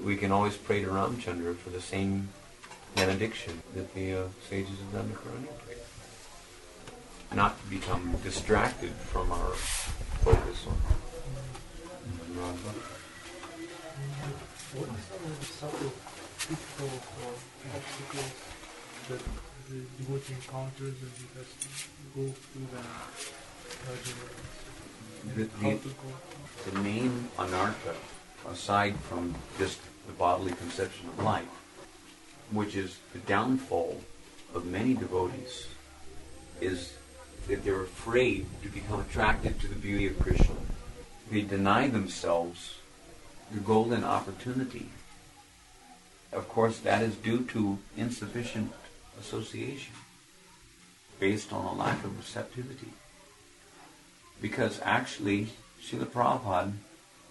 we can always pray to Ramchandra for the same benediction that the sages have done to Karunya. Not to become distracted from our focus on Radha. What are some of the subtle pitfalls or obstacles that the devotee encounters and he has to go through that? The main anartha, aside from just the bodily conception of life, which is the downfall of many devotees, is that they're afraid to become attracted to the beauty of Krishna. They deny themselves the golden opportunity. Of course, that is due to insufficient association, based on a lack of receptivity. Because actually, Śrīla Prabhupāda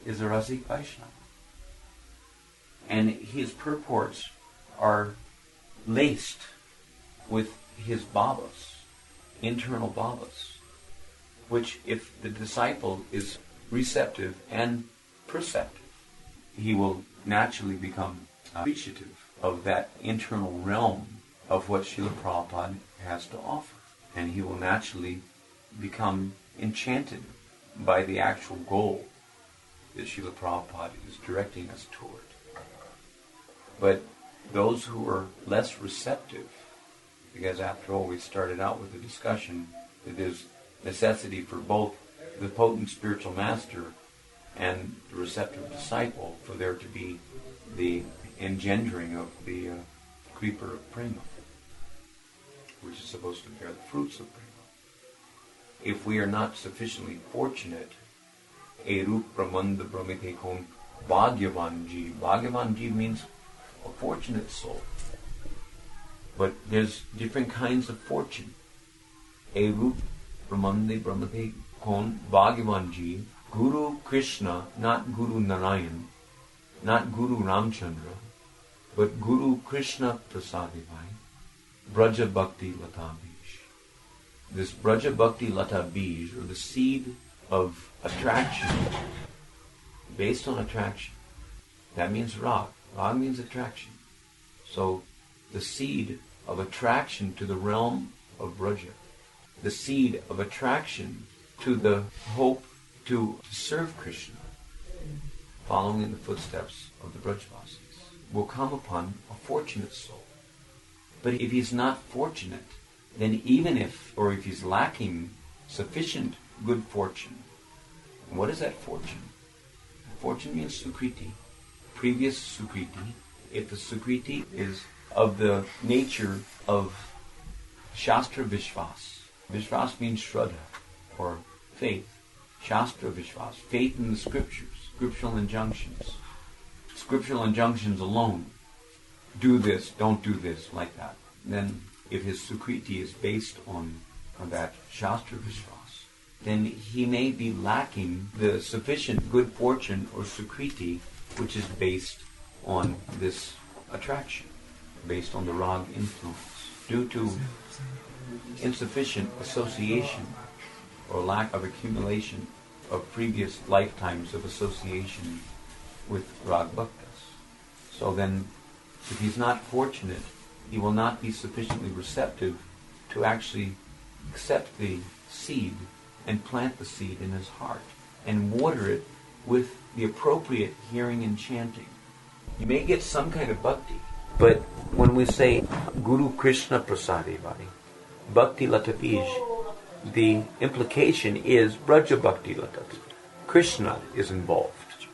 is a Rasik Vaishnava. And his purports are laced with his bhavas, internal bhavas, which if the disciple is receptive and perceptive, he will naturally become appreciative of that internal realm of what Śrīla Prabhupada has to offer. And he will naturally become enchanted by the actual goal that Śrīla Prabhupada is directing us toward. But those who are less receptive, because after all we started out with a discussion that there's necessity for both the potent spiritual master and the receptive disciple for there to be the engendering of the creeper of prema, which is supposed to bear the fruits of prema. If we are not sufficiently fortunate, Erup Brahmanda Brahmite Kon Bhagyavan Jeev. Bhagyavan Jeev means a fortunate soul. But there's different kinds of fortune. Erup Brahmanda Brahmite Kon Bhagyavan Jeev. Guru Krishna, not Guru Narayan, not Guru Ramchandra, but Guru Krishna Prasadivai, Braja Bhakti Lata Bij. This Braja Bhakti Lata Bij, or the seed of attraction, based on attraction. That means Rag. Rag means attraction. So the seed of attraction to the realm of Braja, the seed of attraction to the hope to serve Krishna, following in the footsteps of the Brajvasis, will come upon a fortunate soul. But if he's not fortunate, then if he's lacking sufficient good fortune, and what is that fortune? Fortune means sukriti, previous sukriti. If the sukriti is of the nature of Shastra Vishwas, Vishwas means Shraddha, or faith. Shastra Vishwas, faith in the scriptures, scriptural injunctions. Scriptural injunctions alone. Do this, don't do this, like that. Then, if his sukriti is based on that Shastra Vishwas, then he may be lacking the sufficient good fortune or sukriti which is based on this attraction, based on the Rag influence, due to insufficient association or lack of accumulation of previous lifetimes of association with Rag Bhaktas. So then, if he's not fortunate, he will not be sufficiently receptive to actually accept the seed and plant the seed in his heart and water it with the appropriate hearing and chanting. You may get some kind of bhakti, but when we say Guru Krishna Prasadivai, Bhakti Lata Bij, the implication is Braja Bhakti Lata Bij. Krishna is involved.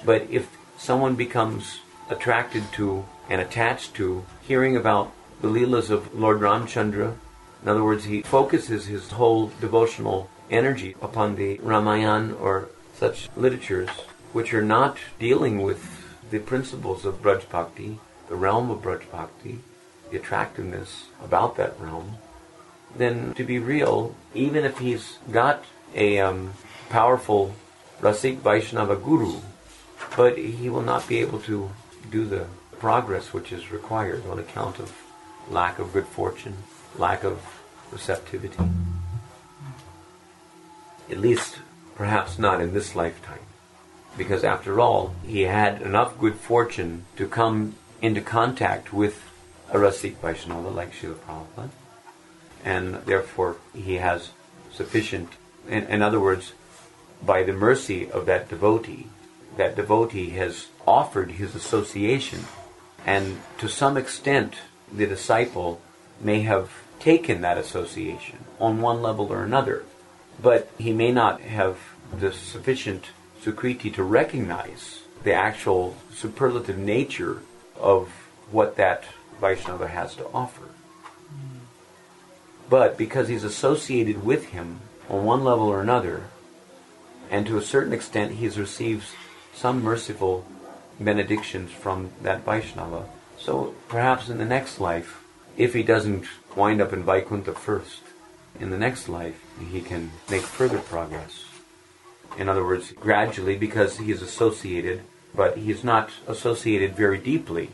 But if someone becomes attracted to and attached to hearing about the Leelas of Lord Ramchandra, in other words, he focuses his whole devotional energy upon the Ramayana or such literatures which are not dealing with the principles of Braj Bhakti, the realm of Braj Bhakti, the attractiveness about that realm, then to be real, even if he's got a powerful Rasik Vaishnava Guru, but he will not be able to do the progress which is required on account of lack of good fortune, lack of receptivity. At least, perhaps not in this lifetime. because after all, he had enough good fortune to come into contact with a Rasik Vaishnava like Śrīla Prabhupada, and therefore he has sufficient, in other words, by the mercy of that devotee has offered his association, and to some extent the disciple may have taken that association on one level or another, but he may not have the sufficient sukriti to recognize the actual superlative nature of what that Vaishnava has to offer. But because he's associated with him on one level or another, and to a certain extent he receives some merciful benedictions from that Vaishnava, so perhaps in the next life, if he doesn't wind up in Vaikuntha first, in the next life he can make further progress. In other words, gradually, because he is associated, but he is not associated very deeply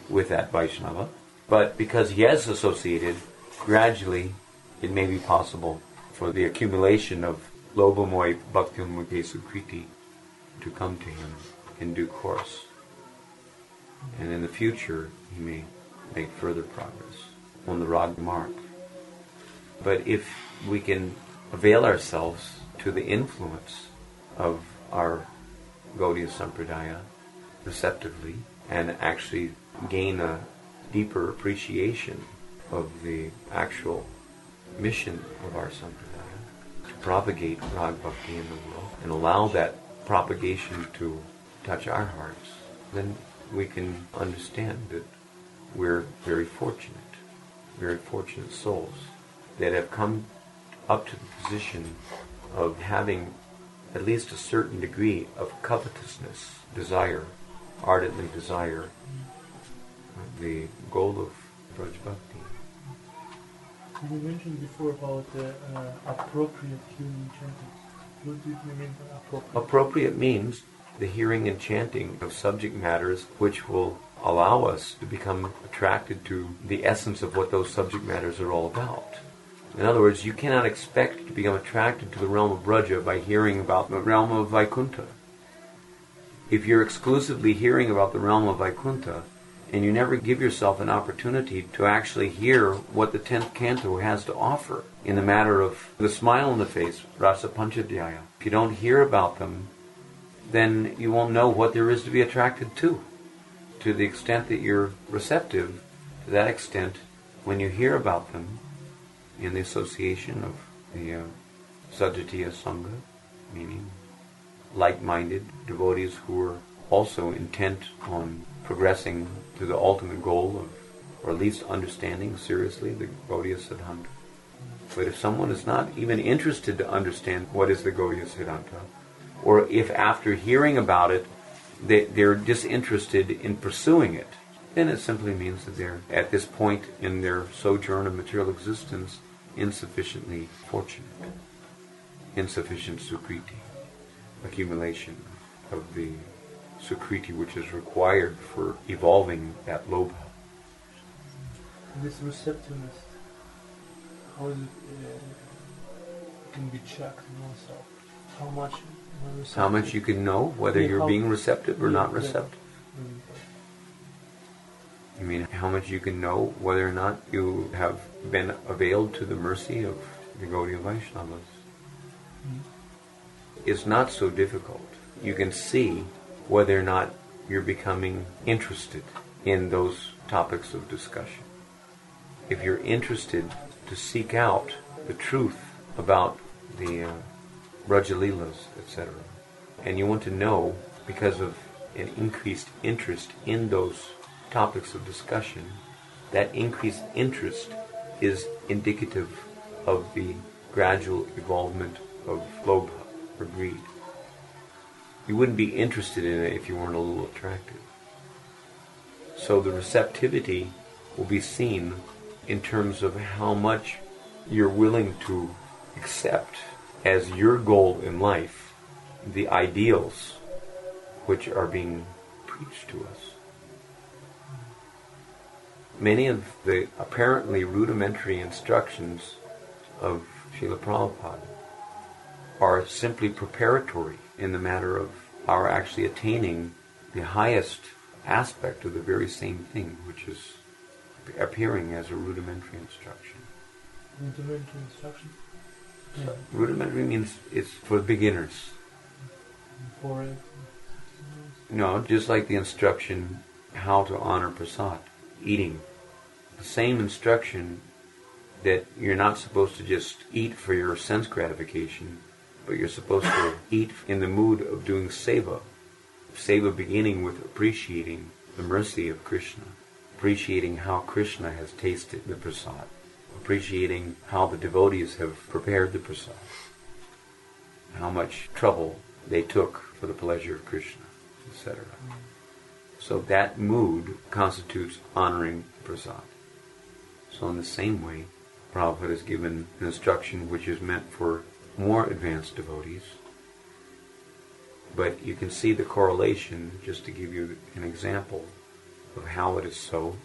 with that Vaishnava, but because he is associated, gradually it may be possible for the accumulation of Lobhamoy Bhakti-Mukhe Sukriti to come to him in due course. And in the future, he may make further progress on the Rag mark. But if we can avail ourselves to the influence of our Gaudiya Sampradaya receptively and actually gain a deeper appreciation of the actual mission of our Sampradaya, to propagate Rag Bhakti in the world and allow that propagation to touch our hearts, then we can understand that we're very fortunate souls that have come up to the position of having at least a certain degree of covetousness, ardently desire the goal of Braj Bhakti. You mentioned before about appropriate hearing chanting. What do you mean by appropriate? Appropriate means the hearing and chanting of subject matters which will allow us to become attracted to the essence of what those subject matters are all about. In other words, you cannot expect to become attracted to the realm of Braja by hearing about the realm of Vaikuntha. If you're exclusively hearing about the realm of Vaikuntha, and you never give yourself an opportunity to actually hear what the 10th canto has to offer in the matter of the smile on the face, Rasa Panchadhyaya, if you don't hear about them, then you won't know what there is to be attracted to. To the extent that you're receptive, to that extent, when you hear about them in the association of the Sajatiya Sangha, meaning like-minded devotees who are also intent on progressing to the ultimate goal of, or at least understanding seriously, the Gaudiya Siddhanta. But if someone is not even interested to understand what is the Gaudiya Siddhanta, or if after hearing about it, they're disinterested in pursuing it, then it simply means that they're, at this point in their sojourn of material existence, insufficiently fortunate. Insufficient sukriti, accumulation of the sukriti which is required for evolving that lobha. This receptiveness, how is it can be checked in oneself? How much you can know whether you're being receptive or not receptive? You mean how much you can know whether or not you have been availed to the mercy of the Gaudiya Vaishnavas? It's not so difficult. You can see whether or not you're becoming interested in those topics of discussion. If you're interested to seek out the truth about the Brajalilas, etc., and you want to know because of an increased interest in those topics of discussion, that increased interest is indicative of the gradual evolvement of lobha, or greed. You wouldn't be interested in it if you weren't a little attracted. So the receptivity will be seen in terms of how much you're willing to accept as your goal in life the ideals which are being preached to us. Many of the apparently rudimentary instructions of Srila Prabhupada are simply preparatory in the matter of are actually attaining the highest aspect of the very same thing, which is appearing as a rudimentary instruction. Rudimentary instruction? Yeah. Rudimentary means it's for beginners. For it? No, just like the instruction how to honor prasad, eating. The same instruction that you're not supposed to just eat for your sense gratification, but you're supposed to eat in the mood of doing seva. Seva beginning with appreciating the mercy of Krishna, appreciating how Krishna has tasted the prasad, appreciating how the devotees have prepared the prasad, how much trouble they took for the pleasure of Krishna, etc. So that mood constitutes honoring prasad. So in the same way, Prabhupada has given an instruction which is meant for more advanced devotees. But you can see the correlation, just to give you an example of how it is so,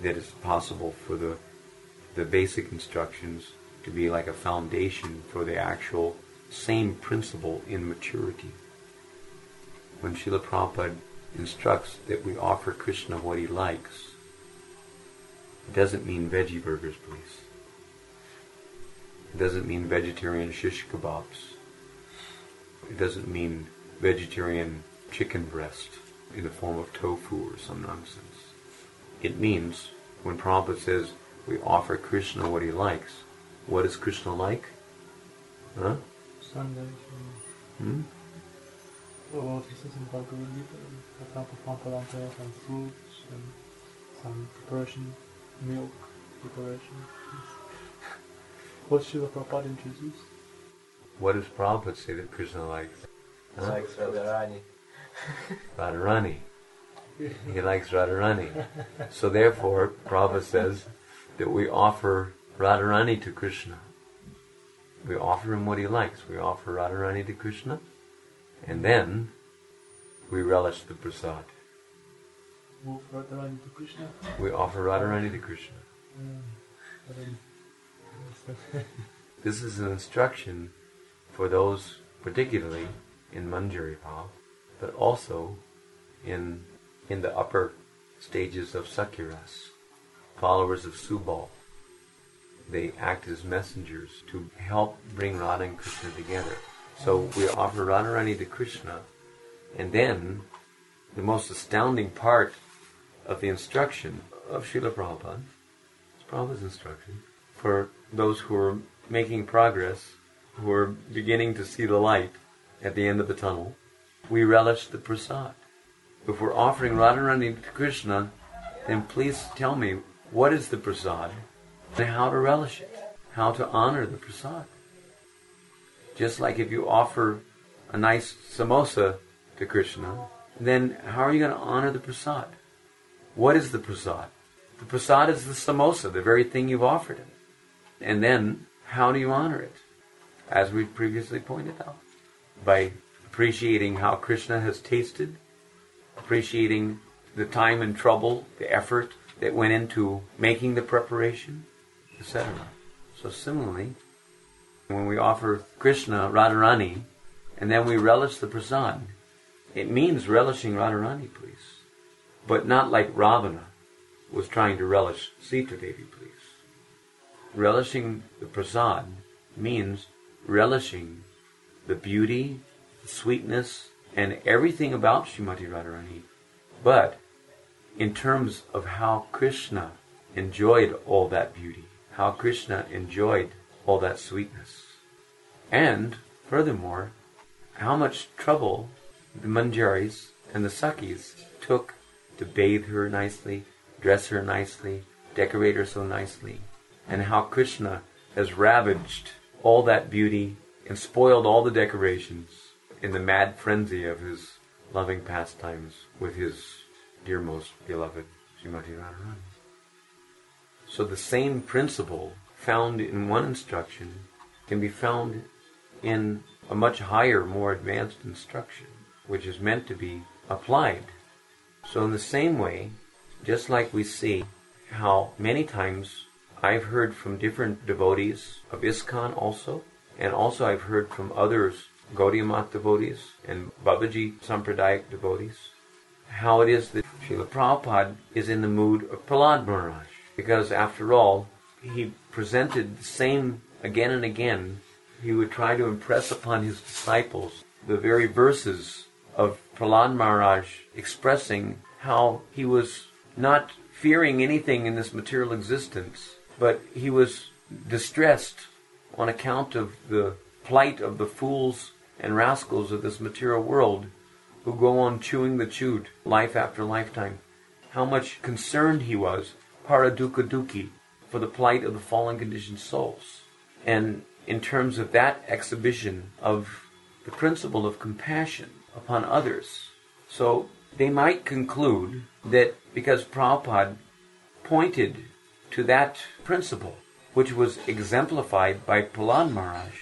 that it's possible for the basic instructions to be like a foundation for the actual same principle in maturity. When Srila Prabhupada instructs that we offer Krishna what he likes, it doesn't mean veggie burgers, please. It doesn't mean vegetarian shish kebabs. It doesn't mean vegetarian chicken breast in the form of tofu or some nonsense. It means, when Prabhupada says we offer Krishna what he likes, what does Krishna like? Huh? Sunday. What he says in Bhagavad Gita, for example, pampalanta, some fruits and some preparation, milk preparation. What Srila Prabhupada introduced? What does Prabhupada say that Krishna likes? He likes Radharani. Radharani. He likes Radharani. So therefore, Prabhupada says that we offer Radharani to Krishna. We offer him what he likes. We offer Radharani to Krishna, and then we relish the prasad. Offer Radharani to Krishna? We offer Radharani to Krishna. This is an instruction for those, particularly in Manjari Bhav, but also in the upper stages of Sakyaras, followers of Subal. They act as messengers to help bring Radha and Krishna together. So we offer Radharani to Krishna, and then the most astounding part of the instruction of Srila Prabhupada, it's Prabhupada's instruction, for those who are making progress, who are beginning to see the light at the end of the tunnel, we relish the prasad. If we're offering Radharani to Krishna, then please tell me, what is the prasad and how to relish it, how to honor the prasad. Just like if you offer a nice samosa to Krishna, then how are you going to honor the prasad? What is the prasad? The prasad is the samosa, the very thing you've offered him. And then, how do you honor it? As we previously pointed out, by appreciating how Krishna has tasted, appreciating the time and trouble, the effort that went into making the preparation, etc. So similarly, when we offer Krishna Radharani, and then we relish the prasad, it means relishing Radharani, please. But not like Ravana was trying to relish Sita Devi, please. Relishing the prasad means relishing the beauty, the sweetness, and everything about Srimati Radharani, but in terms of how Krishna enjoyed all that beauty, how Krishna enjoyed all that sweetness. And, furthermore, how much trouble the Manjaris and the Sakis took to bathe her nicely, dress her nicely, decorate her so nicely, and how Krishna has ravaged all that beauty and spoiled all the decorations in the mad frenzy of his loving pastimes with his dear most beloved Srimati Radharani. So the same principle found in one instruction can be found in a much higher, more advanced instruction, which is meant to be applied. So in the same way, just like we see how many times I've heard from different devotees of ISKCON also, and also I've heard from others Gaudiya Math devotees and Babaji Sampradayak devotees, how it is that Srila Prabhupada is in the mood of Prahlad Maharaj. Because after all, he presented the same again and again. He would try to impress upon his disciples the very verses of Prahlad Maharaj expressing how he was not fearing anything in this material existence, but he was distressed on account of the plight of the fools and rascals of this material world who go on chewing the chewed life after lifetime. How much concerned he was, paradukkha dukhi, for the plight of the fallen conditioned souls. And in terms of that exhibition of the principle of compassion upon others. So they might conclude that because Prabhupada pointed to that principle, which was exemplified by Prahlad Maharaj,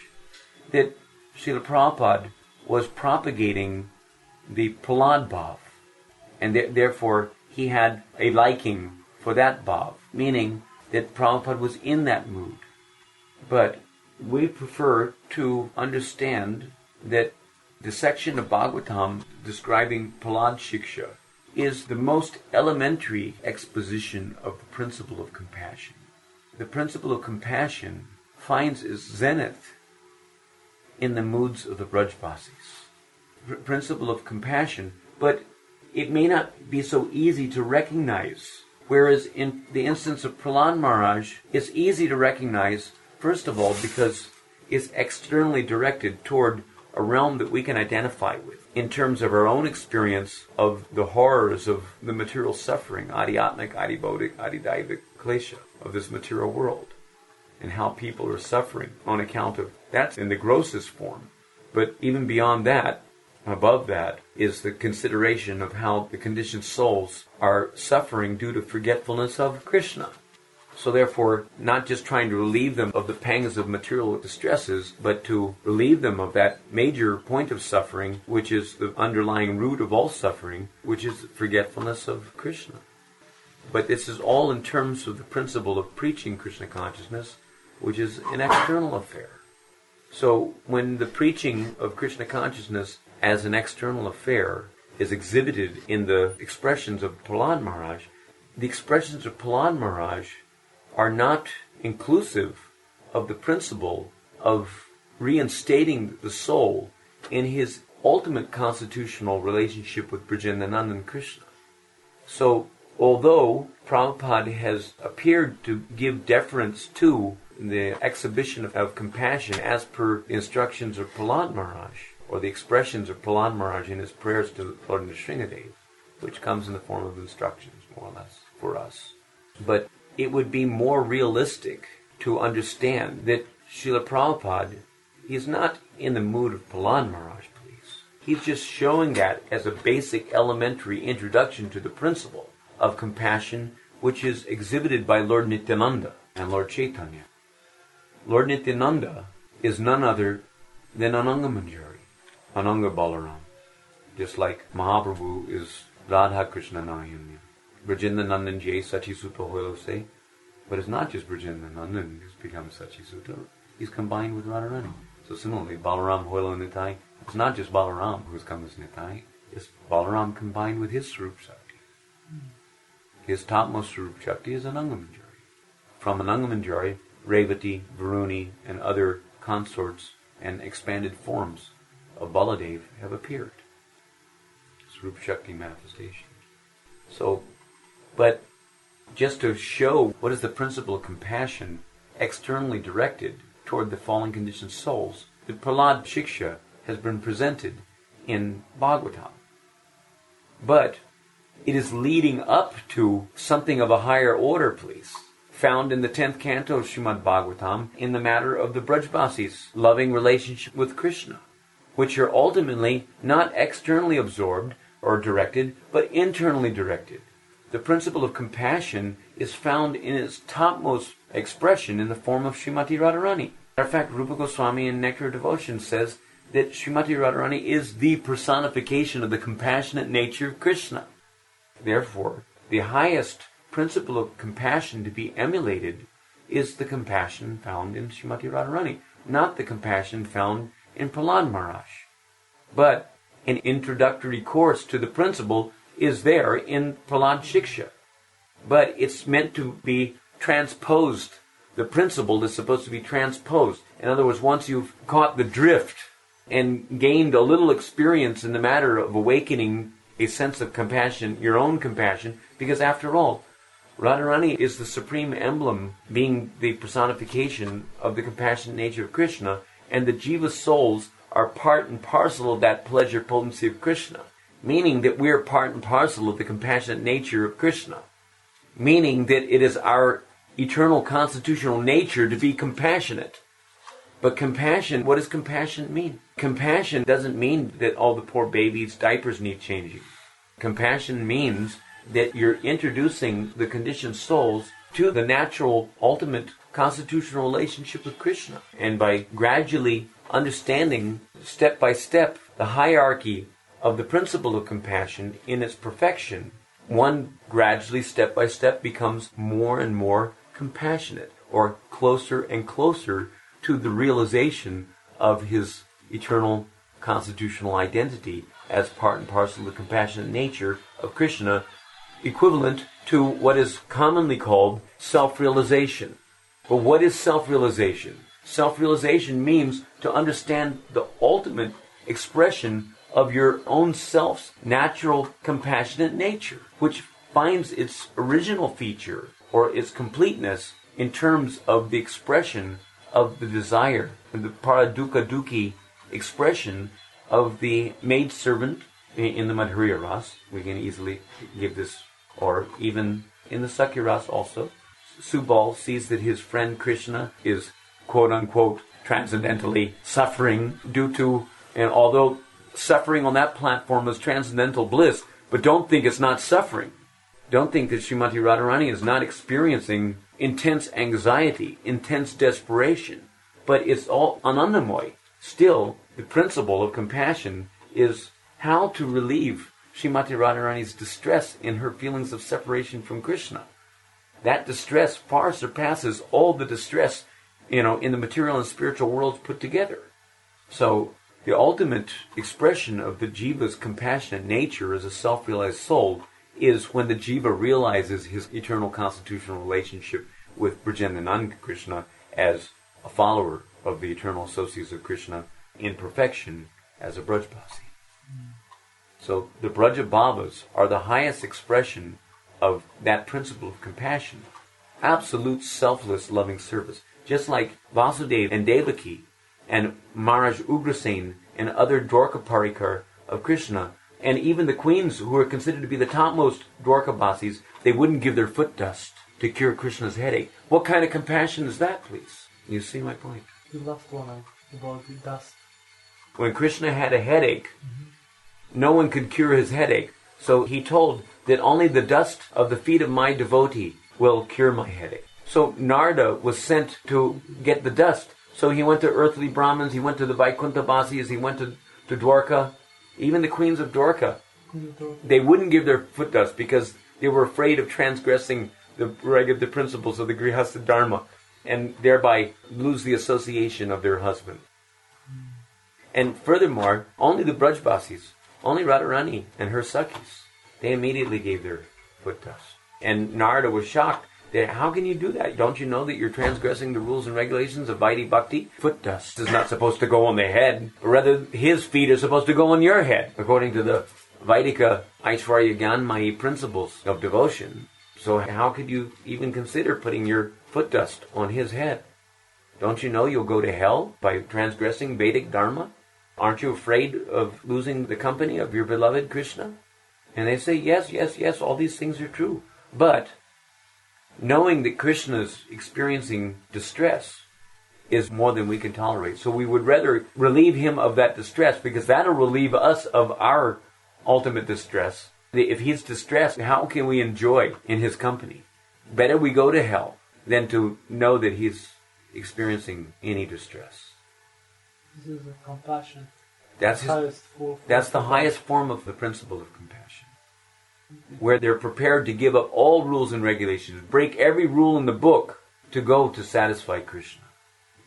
that Srila Prabhupada was propagating the Prahlad Bhav, and therefore he had a liking for that Bhav, meaning that Prabhupada was in that mood. But we prefer to understand that the section of Bhagavatam describing Prahlad Shiksha is the most elementary exposition of the principle of compassion. The principle of compassion finds its zenith in the moods of the Brajbasis. Principle of compassion, but it may not be so easy to recognize. Whereas in the instance of Prahlad Maharaj, it's easy to recognize, first of all, because it's externally directed toward a realm that we can identify with in terms of our own experience of the horrors of the material suffering, adhyatmic, adhibodic, adhidaivic klesha of this material world, and how people are suffering on account of that's in the grossest form. But even beyond that, above that, is the consideration of how the conditioned souls are suffering due to forgetfulness of Krishna. So therefore, not just trying to relieve them of the pangs of material distresses, but to relieve them of that major point of suffering, which is the underlying root of all suffering, which is forgetfulness of Krishna. But this is all in terms of the principle of preaching Krishna consciousness, which is an external affair. So when the preaching of Krishna consciousness as an external affair is exhibited in the expressions of Prahlad Maharaj, the expressions of Prahlad Maharaj are not inclusive of the principle of reinstating the soul in his ultimate constitutional relationship with Brajendananda and Krishna. So, although Prabhupada has appeared to give deference to the exhibition of compassion as per the instructions of Prahlad Maharaj, or the expressions of Prahlad Maharaj in his prayers to Lord Nrsingadev, which comes in the form of instructions, more or less, for us. But it would be more realistic to understand that Srila Prabhupada is not in the mood of Prahlad Maharaj, please. He's just showing that as a basic elementary introduction to the principle of compassion, which is exhibited by Lord Nityananda and Lord Chaitanya. Lord Nityananda is none other than Ananga Manjari, Ananga Balaram, just like Mahaprabhu is Radha Krishna Nayanya. Brajendanandan Jay Sachisuta Hoilo say, but it's not just Brajendanandan who's become Sachisuta, he's combined with Radharani. So similarly, Balaram Hoilo Nitai, it's not just Balaram who's come as Nitai, it's Balaram combined with his Swarup Shakti. His topmost Swarup Shakti is Ananga Manjari. From Ananga Manjari, Revati, Varuni, and other consorts and expanded forms of Baladev have appeared. Swarup Shakti manifestation. So, but just to show what is the principle of compassion externally directed toward the fallen conditioned souls, the Prahlad Shiksha has been presented in Bhagavatam. But it is leading up to something of a higher order, please, found in the 10th canto of Srimad Bhagavatam in the matter of the Brajbasis' loving relationship with Krishna, which are ultimately not externally absorbed or directed, but internally directed. The principle of compassion is found in its topmost expression in the form of Srimati Radharani. Matter of fact, Rupa Goswami in Nectar of Devotion says that Srimati Radharani is the personification of the compassionate nature of Krishna. Therefore, the highest principle of compassion to be emulated is the compassion found in Srimati Radharani, not the compassion found in Prahlad Maharaj. But an introductory course to the principle is there in Prahlad Shiksha. But it's meant to be transposed. The principle is supposed to be transposed. In other words, once you've caught the drift and gained a little experience in the matter of awakening a sense of compassion, your own compassion, because after all, Radharani is the supreme emblem, being the personification of the compassionate nature of Krishna, and the jiva souls are part and parcel of that pleasure potency of Krishna, meaning that we are part and parcel of the compassionate nature of Krishna, meaning that it is our eternal constitutional nature to be compassionate. But compassion, what does compassion mean? Compassion doesn't mean that all the poor babies' diapers need changing. Compassion means that you're introducing the conditioned souls to the natural, ultimate constitutional relationship with Krishna. And by gradually understanding, step by step, the hierarchy of the principle of compassion in its perfection, one gradually, step by step, becomes more and more compassionate, or closer and closer to the realization of his eternal constitutional identity as part and parcel of the compassionate nature of Krishna, equivalent to what is commonly called self-realization. But what is self-realization? Self-realization means to understand the ultimate expression of your own self's natural compassionate nature, which finds its original feature or its completeness in terms of the expression of the desire, the paradukkha dukhi expression of the maidservant in the Madhurya Ras. We can easily give this, or even in the Sakya Ras also. Subal sees that his friend Krishna is quote-unquote transcendentally suffering due to, and although suffering on that platform is transcendental bliss, but don't think it's not suffering. Don't think that Srimati Radharani is not experiencing intense anxiety, intense desperation, but it's all anandamoy. Still, the principle of compassion is how to relieve Srimati Radharani's distress in her feelings of separation from Krishna. That distress far surpasses all the distress, in the material and spiritual worlds put together. So, the ultimate expression of the jiva's compassionate nature as a self-realized soul is when the jiva realizes his eternal constitutional relationship with Brajendananda Krishna as a follower of the eternal associates of Krishna in perfection as a Brajbasi. So the Braja Bhavas are the highest expression of that principle of compassion, absolute selfless loving service. Just like Vasudeva and Devaki and Maharaj Ugrasen and other Dwarka Parikar of Krishna, and even the queens who are considered to be the topmost Dwarkabasis, they wouldn't give their foot dust to cure Krishna's headache. What kind of compassion is that, please? You see my point? The last one about the dust. When Krishna had a headache, no one could cure his headache. So he told that only the dust of the feet of my devotee will cure my headache. So Narada was sent to get the dust. So he went to earthly Brahmins, he went to the Vaikuntha Basis, he went to Dwarka. Even the queens of Dwarka, they wouldn't give their foot dust because they were afraid of transgressing the principles of the Grihastha Dharma and thereby lose the association of their husband. And furthermore, only the Brajbasis, only Radharani and her Sakhis, they immediately gave their foot dust. And Narada was shocked that how can you do that? Don't you know that you're transgressing the rules and regulations of Vaidhi Bhakti? Foot dust is not supposed to go on the head. Or rather, his feet are supposed to go on your head, according to the Vaidika Aishwarya Gyanmayi principles of devotion. So how could you even consider putting your foot dust on his head? Don't you know you'll go to hell by transgressing Vedic Dharma? Aren't you afraid of losing the company of your beloved Krishna? And they say, yes, all these things are true. But knowing that Krishna is experiencing distress is more than we can tolerate. So we would rather relieve him of that distress, because that'll relieve us of our ultimate distress. If he's distressed, how can we enjoy in his company? Better we go to hell than to know that he's experiencing any distress. This is a compassion. That's the highest form of the principle of compassion, where they're prepared to give up all rules and regulations, break every rule in the book to go to satisfy Krishna,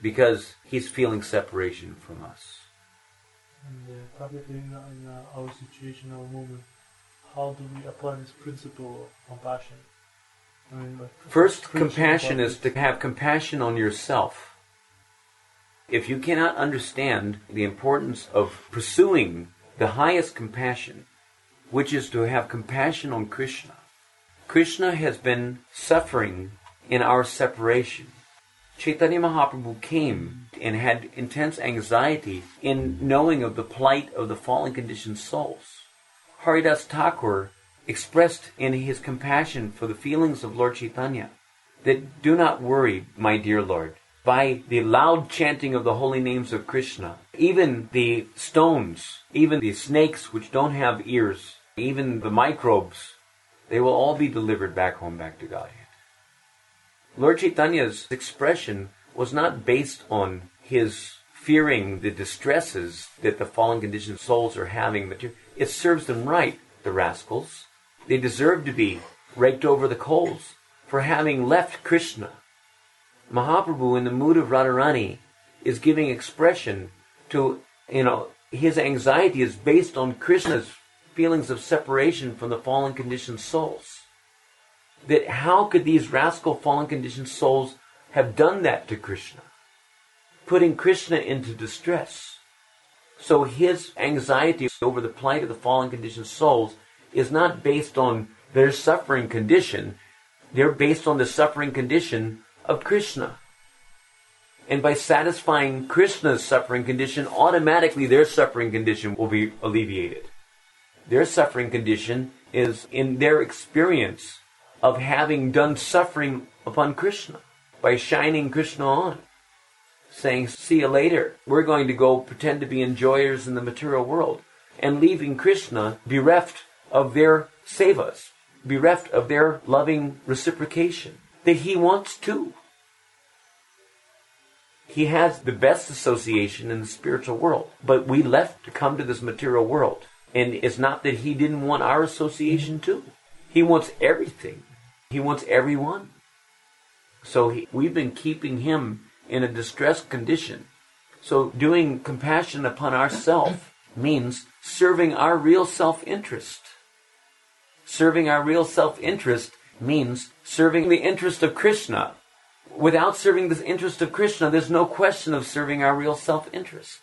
because he's feeling separation from us. And practically in our situation, our moment, how do we apply this principle of compassion? I mean, like, First, compassion is to have compassion on yourself. If you cannot understand the importance of pursuing the highest compassion, which is to have compassion on Krishna. Krishna has been suffering in our separation. Chaitanya Mahaprabhu came and had intense anxiety in knowing of the plight of the fallen conditioned souls. Haridas Thakur expressed in his compassion for the feelings of Lord Chaitanya that, "Do not worry, my dear Lord. By the loud chanting of the holy names of Krishna, even the stones, even the snakes which don't have ears, even the microbes, they will all be delivered back home, back to Godhead." Lord Chaitanya's expression was not based on his fearing the distresses that the fallen conditioned souls are having. It serves them right, the rascals. They deserve to be raked over the coals for having left Krishna. Mahaprabhu, in the mood of Radharani, is giving expression to, his anxiety is based on Krishna's feelings of separation from the fallen conditioned souls. That how could these rascal fallen conditioned souls have done that to Krishna? Putting Krishna into distress. So his anxiety over the plight of the fallen conditioned souls is not based on their suffering condition. They're based on the suffering condition of Krishna. And by satisfying Krishna's suffering condition, automatically their suffering condition will be alleviated. Their suffering condition is in their experience of having done suffering upon Krishna by shining Krishna on, saying, "See you later. We're going to go pretend to be enjoyers in the material world," and leaving Krishna bereft of their sevas, bereft of their loving reciprocation that he wants too. He has the best association in the spiritual world, but we left to come to this material world. And it's not that he didn't want our association too. He wants everything. He wants everyone. So we've been keeping him in a distressed condition. So doing compassion upon ourselves means serving our real self-interest. Serving our real self-interest means serving the interest of Krishna. Without serving the interest of Krishna, there's no question of serving our real self-interest.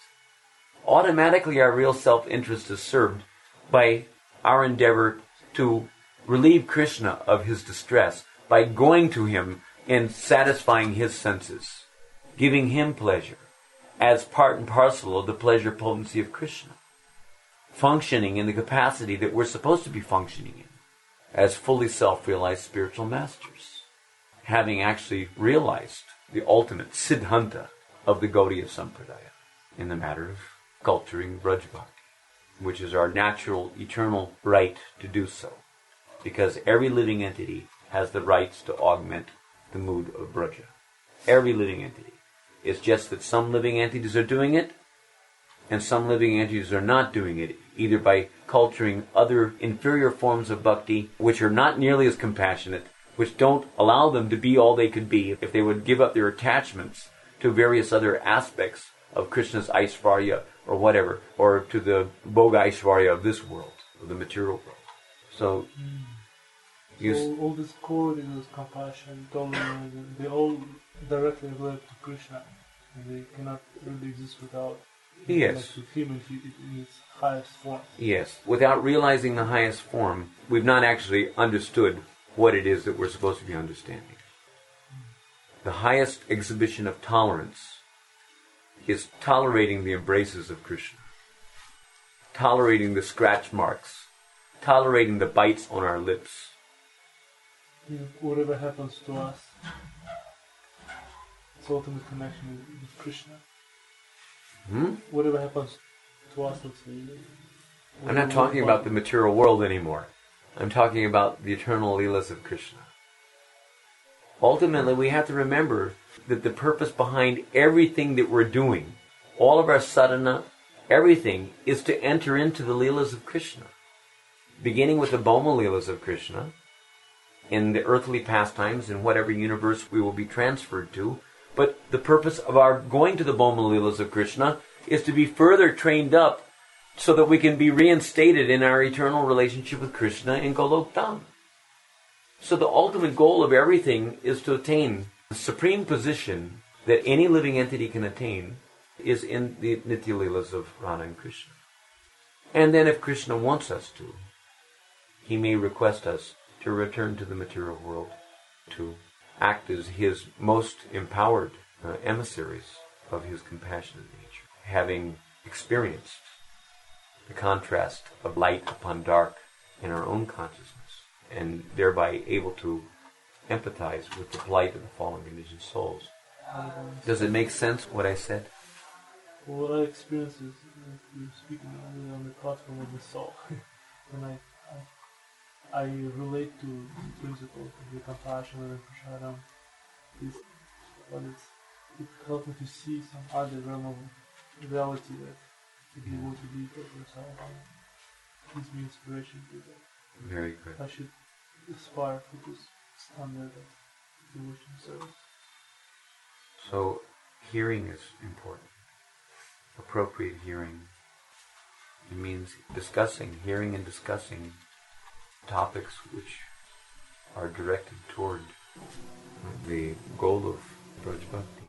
Automatically our real self-interest is served by our endeavor to relieve Krishna of his distress by going to him and satisfying his senses, giving him pleasure as part and parcel of the pleasure potency of Krishna, functioning in the capacity that we're supposed to be functioning in as fully self-realized spiritual masters, having actually realized the ultimate siddhanta of the Gaudiya Sampradaya in the matter of culturing Braj Bhakti, which is our natural, eternal right to do so. Because every living entity has the rights to augment the mood of Braja. Every living entity. It's just that some living entities are doing it, and some living entities are not doing it, either by culturing other inferior forms of bhakti, which are not nearly as compassionate, which don't allow them to be all they could be if they would give up their attachments to various other aspects of Krishna's Aishvarya or whatever, or to the Bhoga Aishvarya of this world, of the material world. So all this qualities, compassion, tolerance, they all directly relate to Krishna, and they cannot really exist without yes, with him in its highest form. Yes, without realizing the highest form, we've not actually understood what it is that we're supposed to be understanding. The highest exhibition of tolerance is tolerating the embraces of Krishna, tolerating the scratch marks, tolerating the bites on our lips. Whatever happens to us, it's ultimate connection with Krishna. Whatever happens to us, let's say. I'm not talking about the material world anymore. I'm talking about the eternal leelas of Krishna. Ultimately, we have to remember that the purpose behind everything that we're doing, all of our sadhana, everything, is to enter into the leelas of Krishna. Beginning with the Bhoma leelas of Krishna, in the earthly pastimes, in whatever universe we will be transferred to. But the purpose of our going to the Bhoma leelas of Krishna is to be further trained up so that we can be reinstated in our eternal relationship with Krishna in Golok Dham. So the ultimate goal of everything is to attain the supreme position that any living entity can attain is in the Nitya Leelas of Radha and Krishna. And then if Krishna wants us to, he may request us to return to the material world, to act as his most empowered emissaries of his compassionate nature, having experienced the contrast of light upon dark in our own consciousness, and thereby able to empathize with the plight of the fallen conditioned souls. Does it make sense what I said? Well, what I experienced is you're speaking on the platform of the soul, and I relate to the principles of the compassion and prasadam. But it helped me to see some other realm of reality that if you want to be for prasadam, gives me inspiration to that. Very good. I should aspire for this standard of devotion service. So, hearing is important. Appropriate hearing. It means hearing and discussing topics which are directed toward the goal of Braj Bhakti.